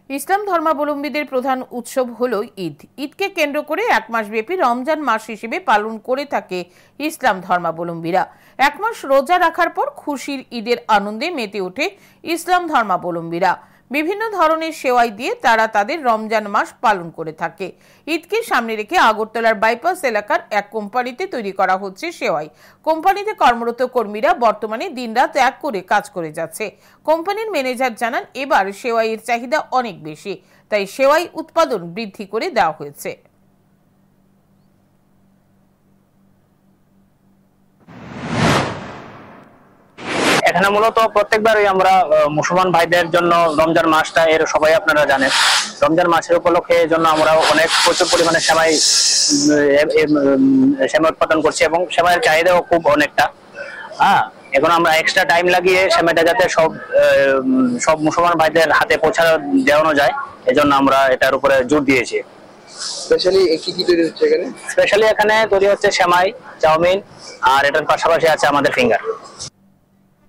ইসলাম ধর্মাবলম্বীদের প্রধান উৎসব হলো ঈদ। ঈদকে কেন্দ্র করে এক মাসব্যাপী রমজান মাস হিসেবে পালন করে থাকে ইসলাম ধর্মাবলম্বীরা। এক মাস রোজা রাখার পর খুশির ঈদের আনন্দে মেতে ওঠে ইসলাম ধর্মাবলম্বীরা। বিভিন্ন ধরনের সেওয়াই দিয়ে তারা তাদের রমজান মাস পালন করে থাকে। ঈদকে সামনে রেখে আগরতলার বাইপাস এলাকার এক কোম্পানিতে তৈরি করা হচ্ছে সেওয়াই। কোম্পানিতে কর্মরত কর্মীরা বর্তমানে দিনরাত এক করে কাজ করে যাচ্ছে। কোম্পানির ম্যানেজার জানান, এবার সেওয়াইয়ের চাহিদা অনেক বেশি, তাই সেওয়াই উৎপাদন বৃদ্ধি করে দেওয়া হয়েছে। এখানে মূলত প্রত্যেকবারই আমরা মুসলমান ভাইদের জন্য রমজান মাসটা এর সবাই আপনারা জানেন, রমজান মাসের উপলক্ষে এই জন্য আমরা প্রচুর পরিমাণে সেমাই উৎপাদন করছি এবং সেমাইয়ের চাহিদাও খুব অনেকটা। এখন আমরা এক্সট্রা টাইম লাগিয়ে সেমাইটা যাতে সব মুসলমান ভাইদের হাতে দেওয়ানো যায়, এজন্য আমরা এটার উপরে জোর দিয়েছি। স্পেশালি কি কি তৈরি হচ্ছে এখানে? স্পেশালি এখানে তৈরি হচ্ছে সেমাই, চাউমিন, আর এটার পাশাপাশি আছে আমাদের ফিঙ্গার।